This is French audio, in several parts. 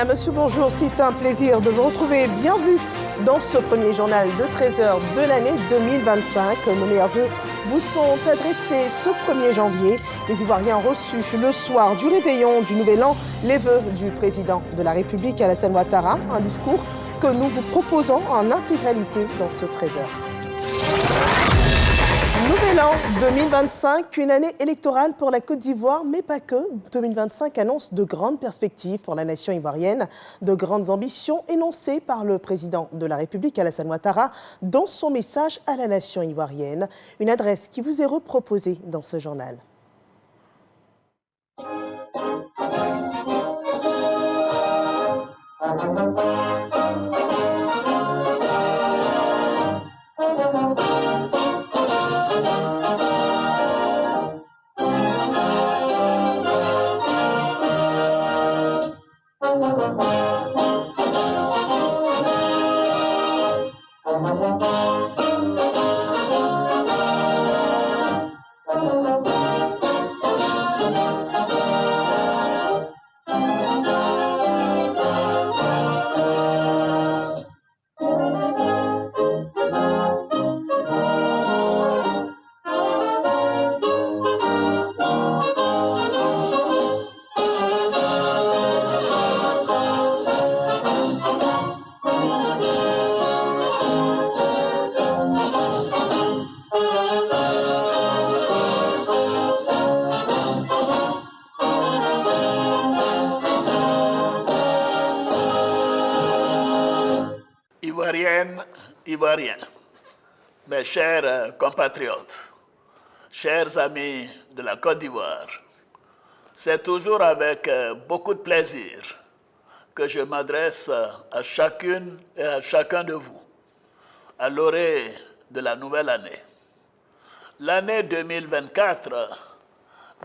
Madame, Monsieur, bonjour. C'est un plaisir de vous retrouver. Bienvenue dans ce premier journal de 13h de l'année 2025. Nos meilleurs vœux vous sont adressés ce 1er janvier. Les Ivoiriens ont reçu le soir du réveillon du Nouvel An les vœux du président de la République, Alassane Ouattara. Un discours que nous vous proposons en intégralité dans ce 13h. Nouvel an 2025, une année électorale pour la Côte d'Ivoire, mais pas que. 2025 annonce de grandes perspectives pour la nation ivoirienne, de grandes ambitions énoncées par le président de la République, Alassane Ouattara, dans son message à la nation ivoirienne. Une adresse qui vous est reproposée dans ce journal. Ivoiriennes, Ivoiriens, mes chers compatriotes, chers amis de la Côte d'Ivoire, c'est toujours avec beaucoup de plaisir que je m'adresse à chacune et à chacun de vous à l'orée de la nouvelle année. L'année 2024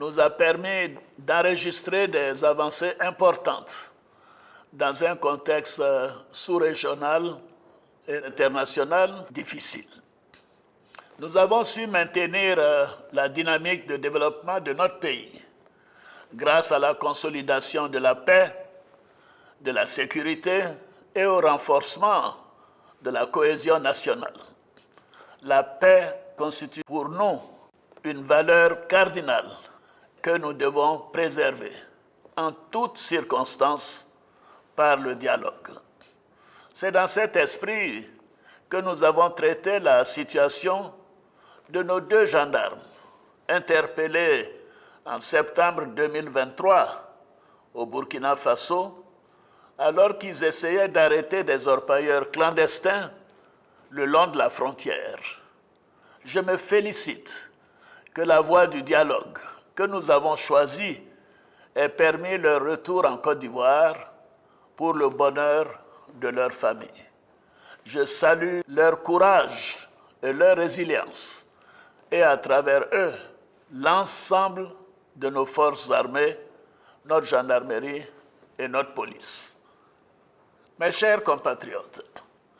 nous a permis d'enregistrer des avancées importantes dans un contexte sous-régional et international difficile. Nous avons su maintenir la dynamique de développement de notre pays grâce à la consolidation de la paix, de la sécurité et au renforcement de la cohésion nationale. La paix constitue pour nous une valeur cardinale que nous devons préserver en toutes circonstances par le dialogue. C'est dans cet esprit que nous avons traité la situation de nos deux gendarmes interpellés en septembre 2023 au Burkina Faso alors qu'ils essayaient d'arrêter des orpailleurs clandestins le long de la frontière. Je me félicite que la voie du dialogue que nous avons choisie ait permis leur retour en Côte d'Ivoire pour le bonheur de leur famille. Je salue leur courage et leur résilience et à travers eux, l'ensemble de nos forces armées, notre gendarmerie et notre police. Mes chers compatriotes,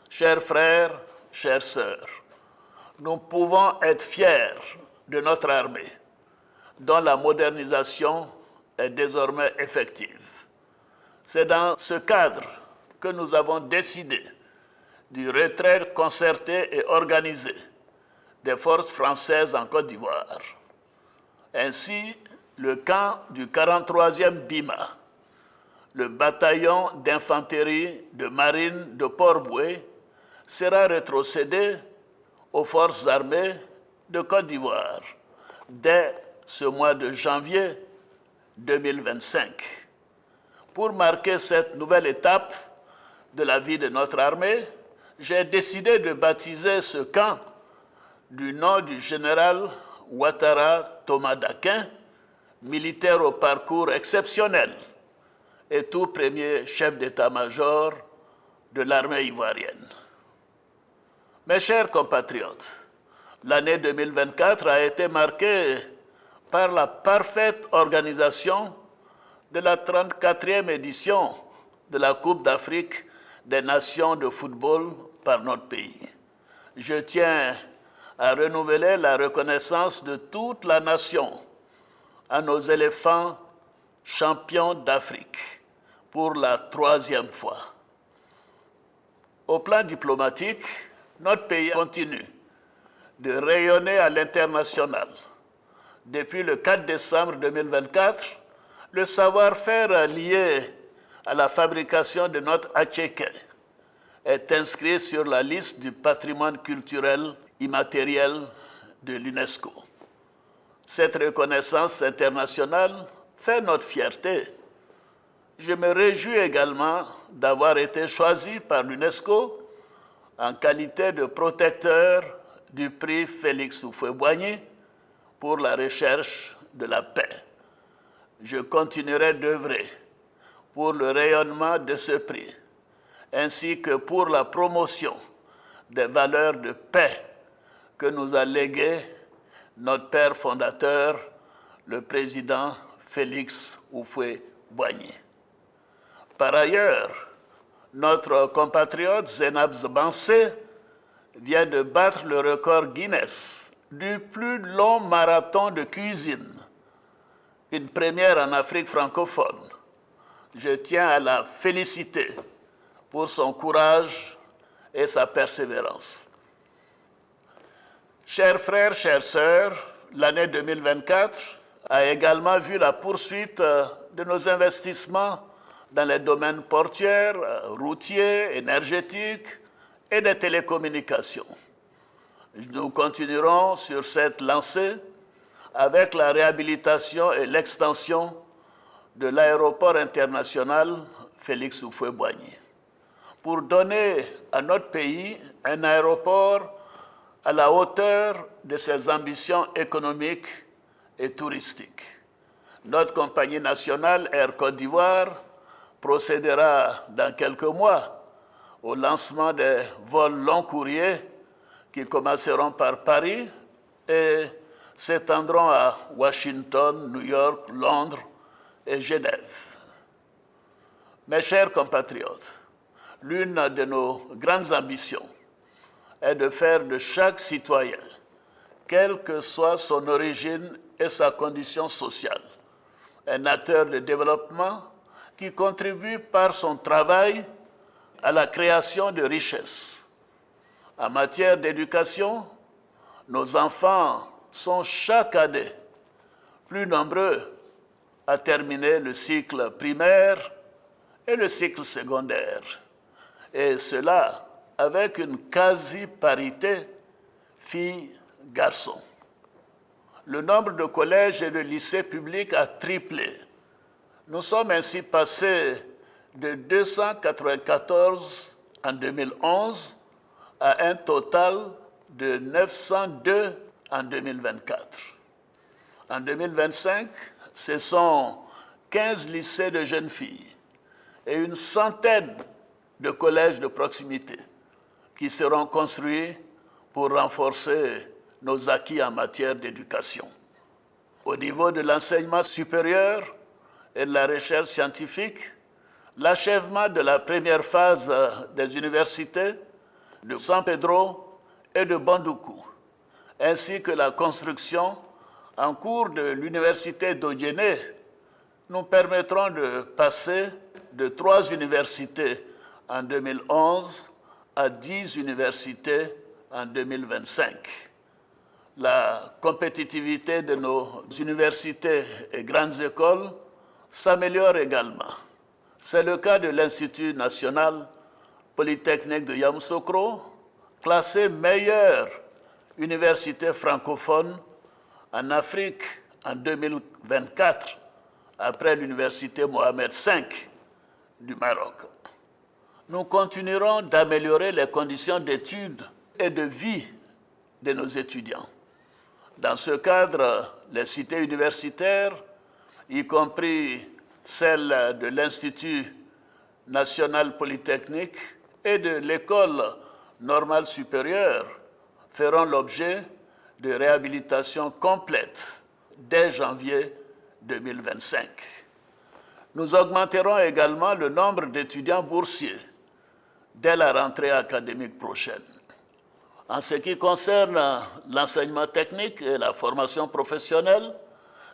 chers frères, chères sœurs, nous pouvons être fiers de notre armée, dont la modernisation est désormais effective. C'est dans ce cadre que nous avons décidé du retrait concerté et organisé des forces françaises en Côte d'Ivoire. Ainsi, le camp du 43e BIMA, le bataillon d'infanterie de marine de Port-Bouët, sera rétrocédé aux forces armées de Côte d'Ivoire dès ce mois de janvier 2025. Pour marquer cette nouvelle étape de la vie de notre armée, j'ai décidé de baptiser ce camp du nom du général Ouattara Thomas Dakin, militaire au parcours exceptionnel et tout premier chef d'état-major de l'armée ivoirienne. Mes chers compatriotes, l'année 2024 a été marquée par la parfaite organisation de la 34e édition de la Coupe d'Afrique des Nations de football par notre pays. Je tiens à renouveler la reconnaissance de toute la nation à nos éléphants champions d'Afrique pour la 3e fois. Au plan diplomatique, notre pays continue de rayonner à l'international. Depuis le 4 décembre 2024, le savoir-faire lié à la fabrication de notre attiéké est inscrit sur la liste du patrimoine culturel immatériel de l'UNESCO. Cette reconnaissance internationale fait notre fierté. Je me réjouis également d'avoir été choisi par l'UNESCO en qualité de protecteur du prix Félix Houphouët-Boigny pour la recherche de la paix. Je continuerai d'œuvrer pour le rayonnement de ce prix, ainsi que pour la promotion des valeurs de paix que nous a léguées notre père fondateur, le président Félix Houphouët-Boigny. Par ailleurs, notre compatriote Zeinab Bansé vient de battre le record Guinness du plus long marathon de cuisine, une première en Afrique francophone. Je tiens à la féliciter pour son courage et sa persévérance. Chers frères, chères sœurs, l'année 2024 a également vu la poursuite de nos investissements dans les domaines portuaires, routiers, énergétiques et des télécommunications. Nous continuerons sur cette lancée avec la réhabilitation et l'extension de l'aéroport international Félix Houphouët-Boigny, pour donner à notre pays un aéroport à la hauteur de ses ambitions économiques et touristiques. Notre compagnie nationale Air Côte d'Ivoire procédera dans quelques mois au lancement des vols long courriers qui commenceront par Paris et s'étendront à Washington, New York, Londres et Genève. Mes chers compatriotes, l'une de nos grandes ambitions est de faire de chaque citoyen, quelle que soit son origine et sa condition sociale, un acteur de développement qui contribue par son travail à la création de richesses. En matière d'éducation, nos enfants sont chaque année plus nombreux à terminer le cycle primaire et le cycle secondaire, et cela avec une quasi-parité filles-garçons. Le nombre de collèges et de lycées publics a triplé. Nous sommes ainsi passés de 294 en 2011 à un total de 902 en 2024. En 2025, ce sont 15 lycées de jeunes filles et une centaine de collèges de proximité qui seront construits pour renforcer nos acquis en matière d'éducation. Au niveau de l'enseignement supérieur et de la recherche scientifique, l'achèvement de la première phase des universités de San Pedro et de Bandoukou, ainsi que la construction en cours de l'université d'Odjené, nous permettront de passer de 3 universités en 2011 à 10 universités en 2025. La compétitivité de nos universités et grandes écoles s'améliore également. C'est le cas de l'Institut national polytechnique de Yamoussoukro, classé meilleure université francophone en Afrique en 2024, après l'université Mohamed V du Maroc. Nous continuerons d'améliorer les conditions d'études et de vie de nos étudiants. Dans ce cadre, les cités universitaires, y compris celles de l'Institut national polytechnique et de l'École normale supérieure, feront l'objet de réhabilitation complète dès janvier 2025. Nous augmenterons également le nombre d'étudiants boursiers dès la rentrée académique prochaine. En ce qui concerne l'enseignement technique et la formation professionnelle,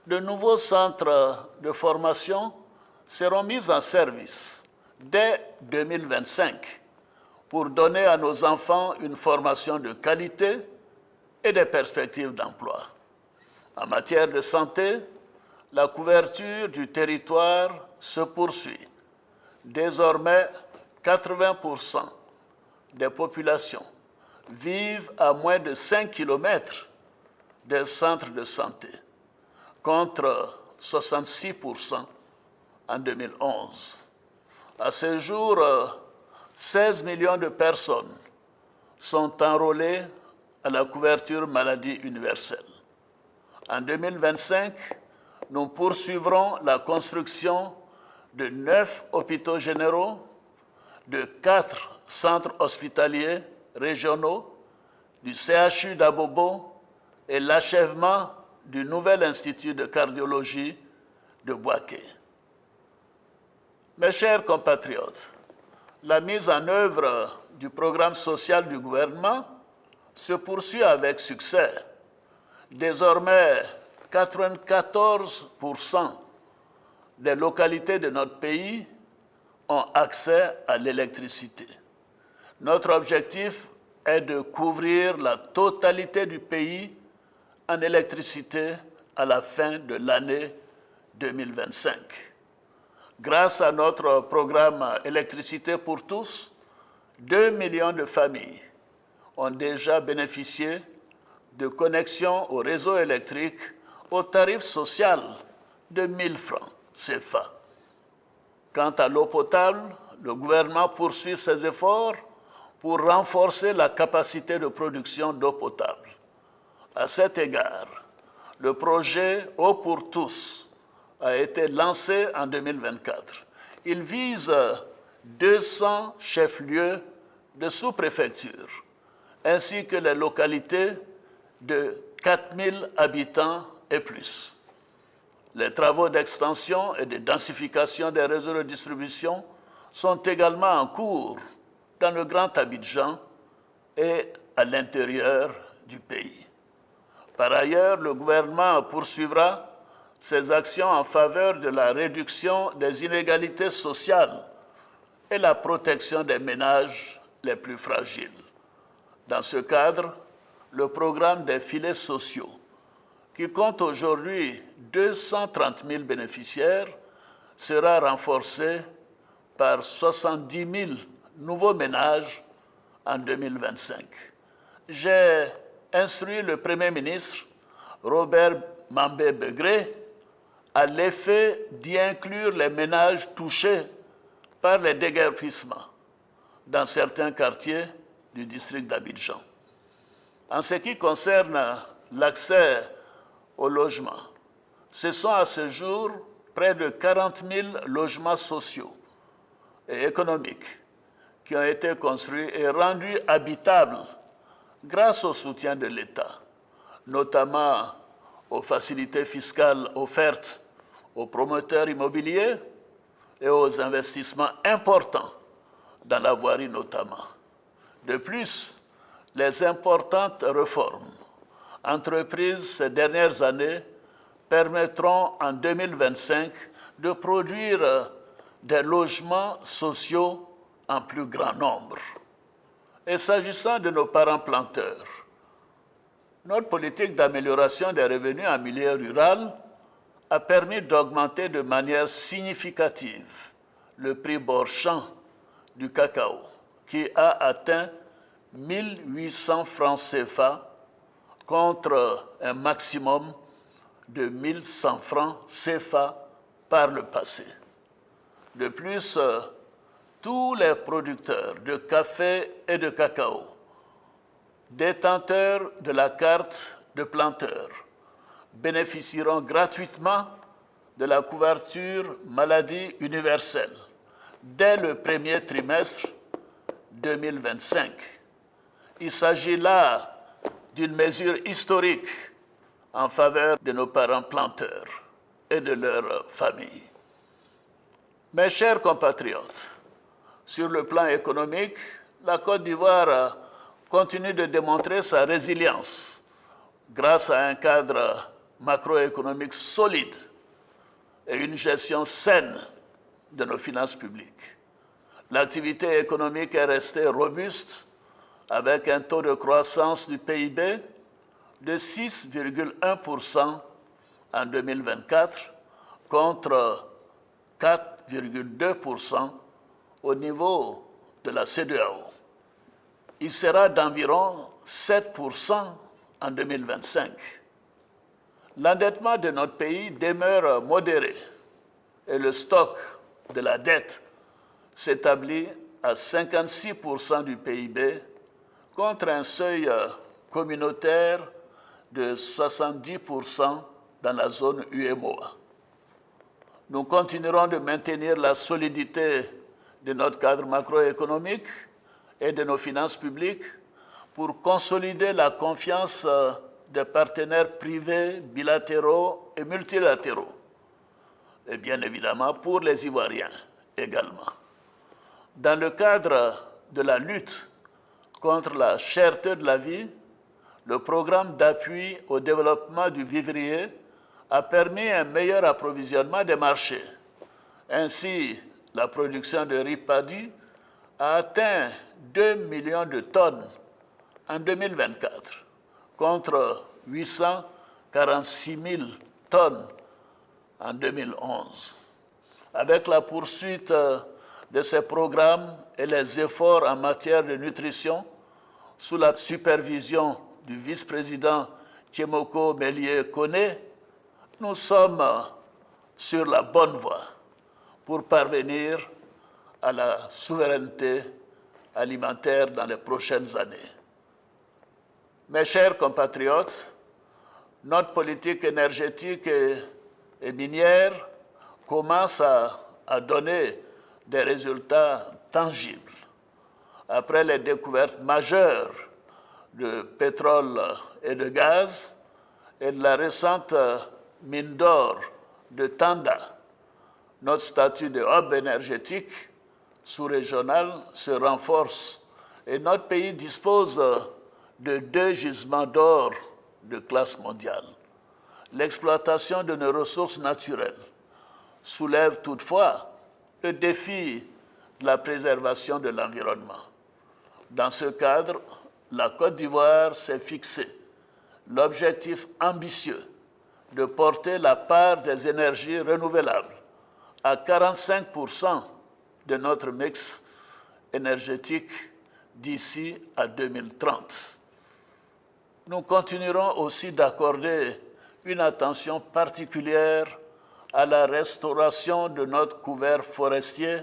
de nouveaux centres de formation seront mises en service dès 2025 pour donner à nos enfants une formation de qualité et des perspectives d'emploi. En matière de santé, la couverture du territoire se poursuit. Désormais, 80% des populations vivent à moins de 5 km des centres de santé, contre 66% en 2011. À ce jour, 16 millions de personnes sont enrôlées à la couverture maladie universelle. En 2025, nous poursuivrons la construction de 9 hôpitaux généraux, de 4 centres hospitaliers régionaux, du CHU d'Abobo et l'achèvement du nouvel institut de cardiologie de Bouaké. Mes chers compatriotes, la mise en œuvre du programme social du gouvernement se poursuit avec succès. Désormais, 94% des localités de notre pays ont accès à l'électricité. Notre objectif est de couvrir la totalité du pays en électricité à la fin de l'année 2025. Grâce à notre programme Électricité pour tous, 2 millions de familles ont déjà bénéficié de connexions au réseau électrique au tarif social de 1 000 francs CFA. Quant à l'eau potable, le gouvernement poursuit ses efforts pour renforcer la capacité de production d'eau potable. À cet égard, le projet Eau pour tous a été lancé en 2024. Il vise 200 chefs-lieux de sous-préfecture, ainsi que les localités de 4 000 habitants et plus. Les travaux d'extension et de densification des réseaux de distribution sont également en cours dans le Grand Abidjan et à l'intérieur du pays. Par ailleurs, le gouvernement poursuivra ses actions en faveur de la réduction des inégalités sociales et la protection des ménages les plus fragiles. Dans ce cadre, le programme des filets sociaux, qui compte aujourd'hui 230 000 bénéficiaires, sera renforcé par 70 000 nouveaux ménages en 2025. J'ai instruit le Premier ministre, Robert Mambé-Begré, à l'effet d'y inclure les ménages touchés par les déguerpissements dans certains quartiers du district d'Abidjan. En ce qui concerne l'accès au logement, ce sont à ce jour près de 40 000 logements sociaux et économiques qui ont été construits et rendus habitables grâce au soutien de l'État, notamment aux facilités fiscales offertes aux promoteurs immobiliers et aux investissements importants dans la voirie notamment. De plus, les importantes réformes entreprises ces dernières années permettront en 2025 de produire des logements sociaux en plus grand nombre. Et s'agissant de nos parents planteurs, notre politique d'amélioration des revenus en milieu rural a permis d'augmenter de manière significative le prix bord champ du cacao, qui a atteint 1 800 francs CFA contre un maximum de 1 100 francs CFA par le passé. De plus, tous les producteurs de café et de cacao, détenteurs de la carte de planteur, bénéficieront gratuitement de la couverture maladie universelle dès le premier trimestre 2025. Il s'agit là d'une mesure historique en faveur de nos parents planteurs et de leurs familles. Mes chers compatriotes, sur le plan économique, la Côte d'Ivoire continue de démontrer sa résilience grâce à un cadre macroéconomique solide et une gestion saine de nos finances publiques. L'activité économique est restée robuste avec un taux de croissance du PIB de 6,1% en 2024 contre 4,2% au niveau de la CEDEAO. Il sera d'environ 7% en 2025. L'endettement de notre pays demeure modéré et le stock de la dette s'établit à 56% du PIB contre un seuil communautaire de 70% dans la zone UEMOA. Nous continuerons de maintenir la solidité de notre cadre macroéconomique et de nos finances publiques pour consolider la confiance des partenaires privés, bilatéraux et multilatéraux, et bien évidemment pour les Ivoiriens également. Dans le cadre de la lutte contre la cherté de la vie, le programme d'appui au développement du vivrier a permis un meilleur approvisionnement des marchés. Ainsi, la production de riz paddy a atteint 2 millions de tonnes en 2024, contre 846 000 tonnes en 2011. Avec la poursuite de ces programmes et les efforts en matière de nutrition, sous la supervision du vice-président Tchemoko Mélié-Koné, nous sommes sur la bonne voie pour parvenir à la souveraineté alimentaire dans les prochaines années. Mes chers compatriotes, notre politique énergétique et minière commence à donner des résultats tangibles. Après les découvertes majeures de pétrole et de gaz et de la récente mine d'or de Tanda, notre statut de hub énergétique sous-régional se renforce et notre pays dispose de 2 gisements d'or de classe mondiale. L'exploitation de nos ressources naturelles soulève toutefois le défi de la préservation de l'environnement. Dans ce cadre, la Côte d'Ivoire s'est fixé l'objectif ambitieux de porter la part des énergies renouvelables à 45% de notre mix énergétique d'ici à 2030. Nous continuerons aussi d'accorder une attention particulière à la restauration de notre couvert forestier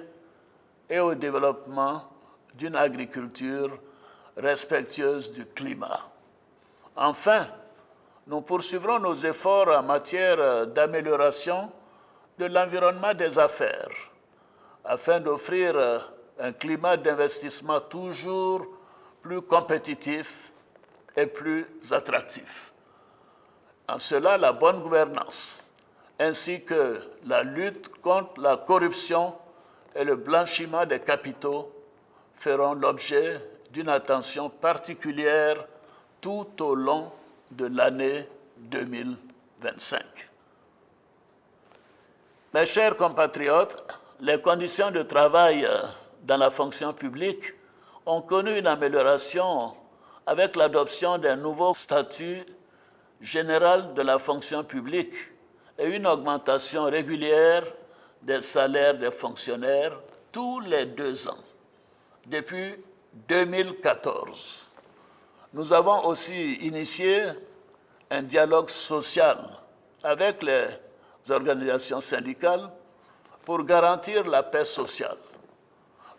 et au développement d'une agriculture respectueuse du climat. Enfin, nous poursuivrons nos efforts en matière d'amélioration de l'environnement des affaires afin d'offrir un climat d'investissement toujours plus compétitif et plus attractif. En cela, la bonne gouvernance ainsi que la lutte contre la corruption et le blanchiment des capitaux feront l'objet d'une attention particulière tout au long de l'année 2025. Mes chers compatriotes, les conditions de travail dans la fonction publique ont connu une amélioration avec l'adoption d'un nouveau statut général de la fonction publique et une augmentation régulière des salaires des fonctionnaires tous les 2 ans, depuis 2014. Nous avons aussi initié un dialogue social avec les organisations syndicales pour garantir la paix sociale.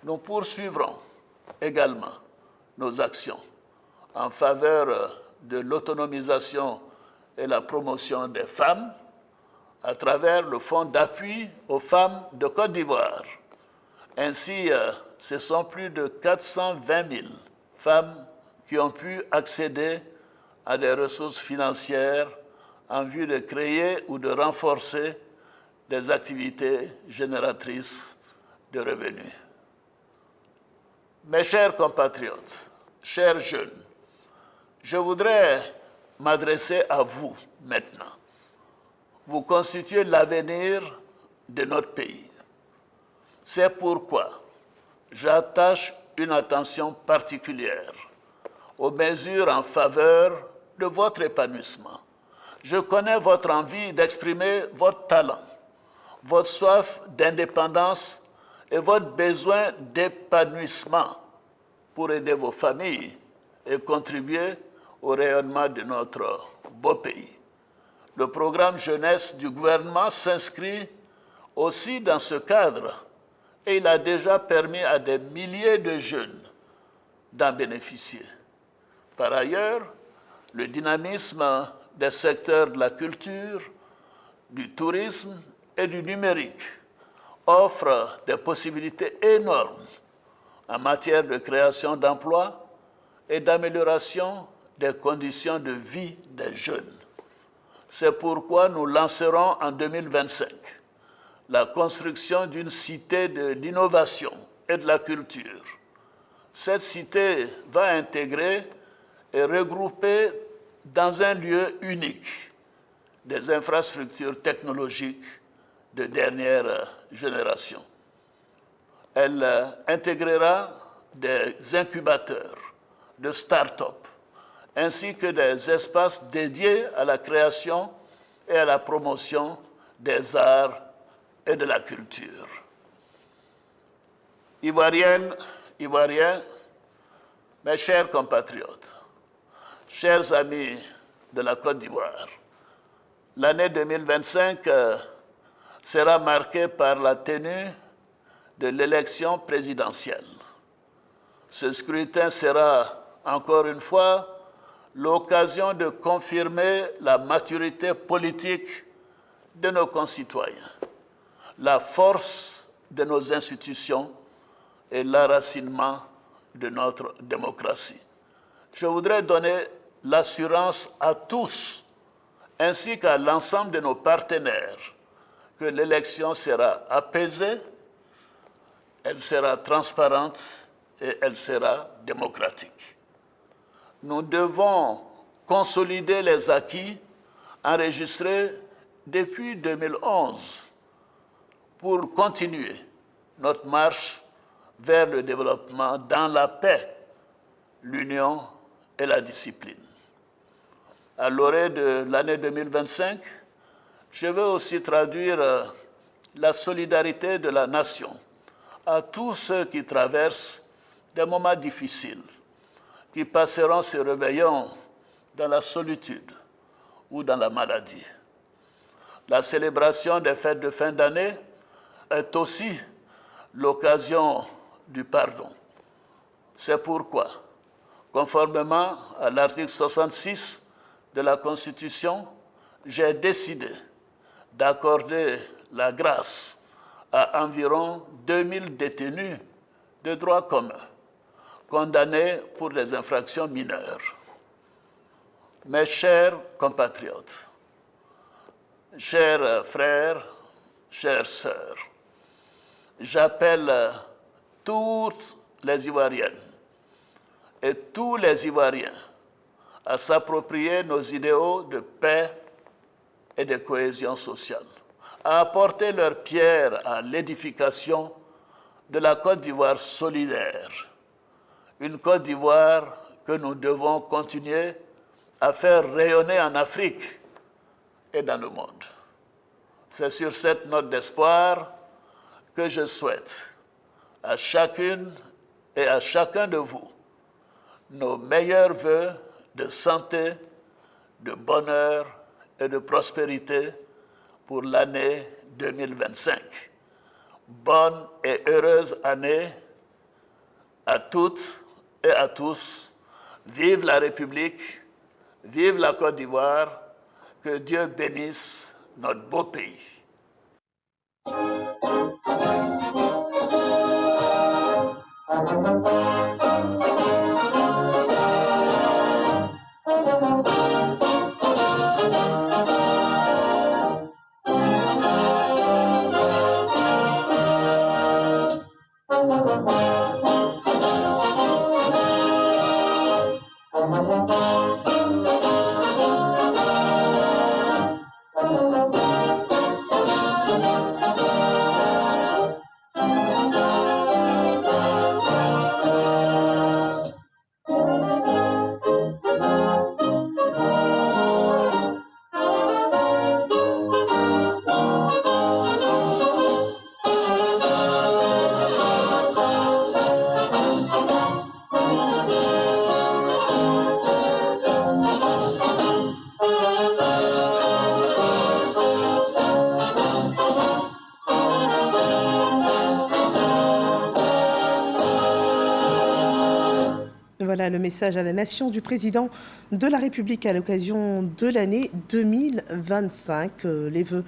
Nous poursuivrons également nos actions en faveur de l'autonomisation et la promotion des femmes à travers le Fonds d'appui aux femmes de Côte d'Ivoire. Ainsi, ce sont plus de 420 000 femmes qui ont pu accéder à des ressources financières en vue de créer ou de renforcer des activités génératrices de revenus. Mes chers compatriotes, chers jeunes, je voudrais m'adresser à vous maintenant. Vous constituez l'avenir de notre pays. C'est pourquoi j'attache une attention particulière aux mesures en faveur de votre épanouissement. Je connais votre envie d'exprimer votre talent, votre soif d'indépendance et votre besoin d'épanouissement pour aider vos familles et contribuer au rayonnement de notre beau pays. Le programme jeunesse du gouvernement s'inscrit aussi dans ce cadre et il a déjà permis à des milliers de jeunes d'en bénéficier. Par ailleurs, le dynamisme des secteurs de la culture, du tourisme et du numérique offre des possibilités énormes en matière de création d'emplois et d'amélioration des conditions de vie des jeunes. C'est pourquoi nous lancerons en 2025 la construction d'une cité de l'innovation et de la culture. Cette cité va intégrer et regrouper dans un lieu unique des infrastructures technologiques de dernière génération. Elle intégrera des incubateurs de start-up ainsi que des espaces dédiés à la création et à la promotion des arts et de la culture. Ivoiriennes, Ivoiriens, mes chers compatriotes, chers amis de la Côte d'Ivoire, l'année 2025 sera marquée par la tenue de l'élection présidentielle. Ce scrutin sera, encore une fois, l'occasion de confirmer la maturité politique de nos concitoyens, la force de nos institutions et l'enracinement de notre démocratie. Je voudrais donner l'assurance à tous, ainsi qu'à l'ensemble de nos partenaires, que l'élection sera apaisée, elle sera transparente et elle sera démocratique. Nous devons consolider les acquis enregistrés depuis 2011 pour continuer notre marche vers le développement dans la paix, l'union et la discipline. À l'orée de l'année 2025, je veux aussi traduire la solidarité de la nation à tous ceux qui traversent des moments difficiles, qui passeront se réveillant dans la solitude ou dans la maladie. La célébration des fêtes de fin d'année est aussi l'occasion du pardon. C'est pourquoi, conformément à l'article 66 de la Constitution, j'ai décidé d'accorder la grâce à environ 2000 détenus de droit commun, condamnés pour des infractions mineures. Mes chers compatriotes, chers frères, chères sœurs, j'appelle toutes les Ivoiriennes et tous les Ivoiriens à s'approprier nos idéaux de paix et de cohésion sociale, à apporter leur pierre à l'édification de la Côte d'Ivoire solidaire, une Côte d'Ivoire que nous devons continuer à faire rayonner en Afrique et dans le monde. C'est sur cette note d'espoir que je souhaite à chacune et à chacun de vous nos meilleurs vœux de santé, de bonheur et de prospérité pour l'année 2025. Bonne et heureuse année à toutes et à tous. Vive la République, vive la Côte d'Ivoire, que Dieu bénisse notre beau pays. Voilà le message à la nation du président de la République à l'occasion de l'année 2025. Les vœux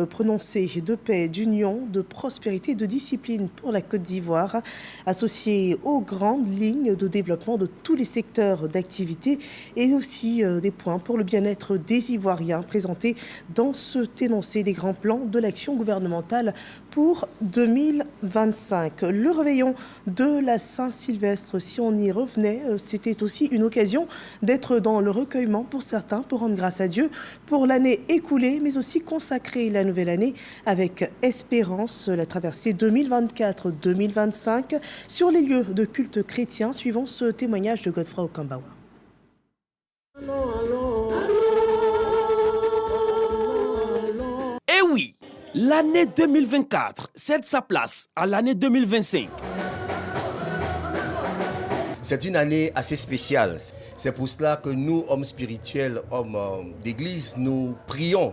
prononcés de paix, d'union, de prospérité, de discipline pour la Côte d'Ivoire, associés aux grandes lignes de développement de tous les secteurs d'activité et aussi des points pour le bien-être des Ivoiriens présentés dans cet énoncé des grands plans de l'action gouvernementale pour 2025. Le réveillon de la Saint-Sylvestre, si on y revenait, c'était aussi une occasion d'être dans le recueillement pour certains, pour rendre grâce à Dieu pour l'année écoulée, mais aussi consacrer la nouvelle année avec espérance, la traversée 2024-2025 sur les lieux de culte chrétien, suivant ce témoignage de Godfrey Okambawa. Eh oui, l'année 2024 cède sa place à l'année 2025. C'est une année assez spéciale. C'est pour cela que nous, hommes spirituels, hommes d'église, nous prions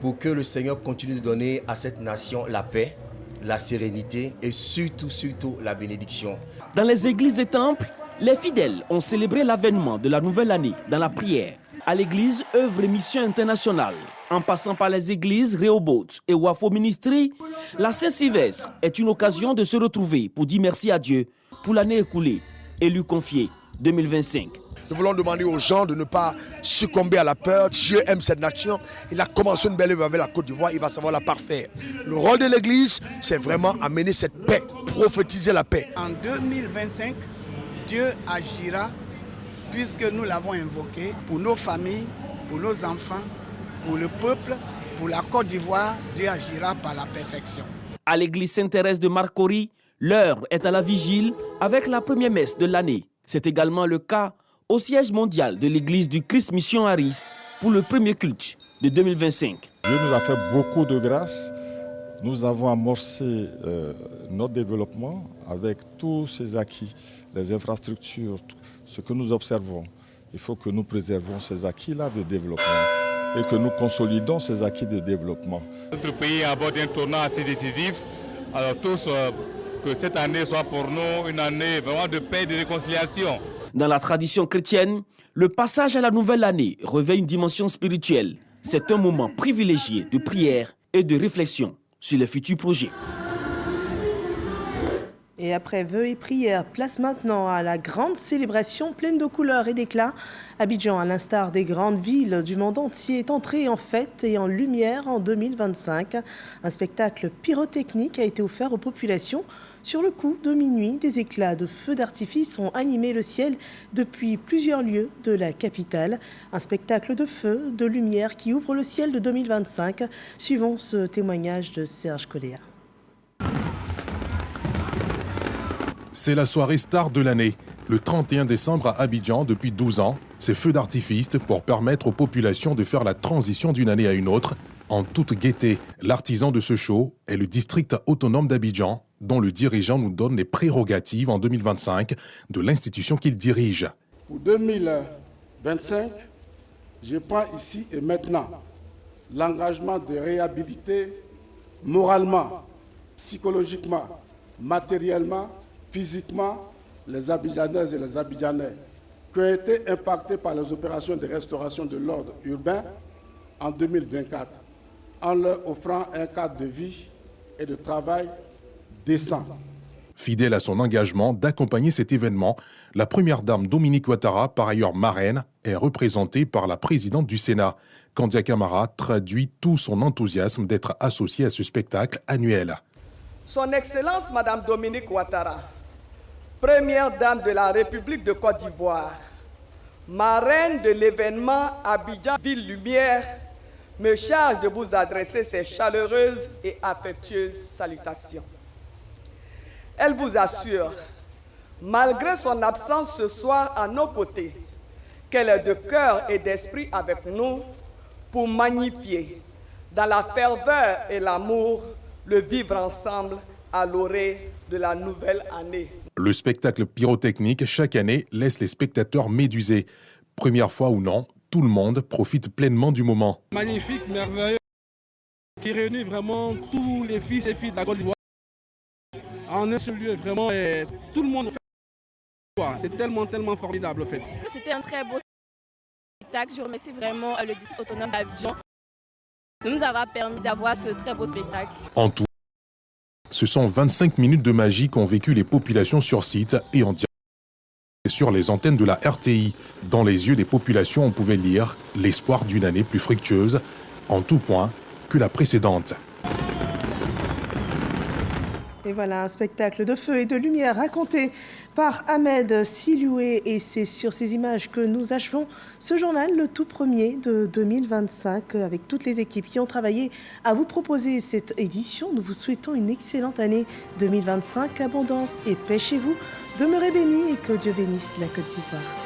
pour que le Seigneur continue de donner à cette nation la paix, la sérénité et surtout la bénédiction. Dans les églises et temples, les fidèles ont célébré l'avènement de la nouvelle année dans la prière. À l'église Œuvre et Mission Internationale, en passant par les églises Rehoboth et Wafo Ministry, la Saint-Sylvestre est une occasion de se retrouver pour dire merci à Dieu pour l'année écoulée et lui confier 2025. Nous voulons demander aux gens de ne pas succomber à la peur. Dieu aime cette nation. Il a commencé une belle œuvre avec la Côte d'Ivoire. Il va savoir la parfaire. Le rôle de l'Église, c'est vraiment amener cette paix, prophétiser la paix. En 2025, Dieu agira puisque nous l'avons invoqué pour nos familles, pour nos enfants, pour le peuple, pour la Côte d'Ivoire. Dieu agira par la perfection. À l'église Sainte-Thérèse de Marcory, l'heure est à la vigile avec la première messe de l'année. C'est également le cas au siège mondial de l'église du Christ Mission Harris pour le premier culte de 2025. Dieu nous a fait beaucoup de grâce. Nous avons amorcé notre développement avec tous ces acquis, les infrastructures, ce que nous observons. Il faut que nous préservons ces acquis-là de développement et que nous consolidons ces acquis de développement. Notre pays aborde un tournant assez décisif. Alors tous, que cette année soit pour nous une année vraiment de paix et de réconciliation. Dans la tradition chrétienne, le passage à la nouvelle année revêt une dimension spirituelle. C'est un moment privilégié de prière et de réflexion sur les futurs projets. Et après vœux et prières, place maintenant à la grande célébration pleine de couleurs et d'éclats. Abidjan, à l'instar des grandes villes du monde entier, est entré en fête et en lumière en 2025. Un spectacle pyrotechnique a été offert aux populations. Sur le coup de minuit, des éclats de feux d'artifice ont animé le ciel depuis plusieurs lieux de la capitale. Un spectacle de feu, de lumière qui ouvre le ciel de 2025, suivant ce témoignage de Serge Coléa. C'est la soirée star de l'année. Le 31 décembre à Abidjan, depuis 12 ans, ces feux d'artifice pour permettre aux populations de faire la transition d'une année à une autre en toute gaieté. L'artisan de ce show est le district autonome d'Abidjan, dont le dirigeant nous donne les prérogatives en 2025 de l'institution qu'il dirige. Pour 2025, je prends ici et maintenant l'engagement de réhabiliter moralement, psychologiquement, matériellement, physiquement, les Abidjanaises et les Abidjanais qui ont été impactés par les opérations de restauration de l'ordre urbain en 2024, en leur offrant un cadre de vie et de travail décent. Fidèle à son engagement d'accompagner cet événement, la première dame Dominique Ouattara, par ailleurs marraine, est représentée par la présidente du Sénat. Kandia Camara traduit tout son enthousiasme d'être associée à ce spectacle annuel. Son Excellence Madame Dominique Ouattara, première dame de la République de Côte d'Ivoire, marraine de l'événement Abidjan Ville Lumière, me charge de vous adresser ses chaleureuses et affectueuses salutations. Elle vous assure, malgré son absence ce soir à nos côtés, qu'elle est de cœur et d'esprit avec nous pour magnifier, dans la ferveur et l'amour, le vivre ensemble à l'orée de la nouvelle année. Le spectacle pyrotechnique, chaque année, laisse les spectateurs médusés. Première fois ou non, tout le monde profite pleinement du moment. Magnifique, merveilleux, qui réunit vraiment tous les fils et filles de la Côte d'Ivoire en un seul lieu, vraiment, et tout le monde fait C'est tellement formidable en fait. C'était un très beau spectacle. Je remercie vraiment le district autonome d'Abidjan de nous avoir permis d'avoir ce très beau spectacle. En tout, ce sont 25 minutes de magie qu'ont vécu les populations sur site et en direct sur les antennes de la RTI. Dans les yeux des populations, on pouvait lire l'espoir d'une année plus fructueuse en tout point que la précédente. Et voilà un spectacle de feu et de lumière raconté par Ahmed Siloué. Et c'est sur ces images que nous achevons ce journal, le tout premier de 2025, avec toutes les équipes qui ont travaillé à vous proposer cette édition. Nous vous souhaitons une excellente année 2025, abondance et paix chez vous. Demeurez bénis et que Dieu bénisse la Côte d'Ivoire.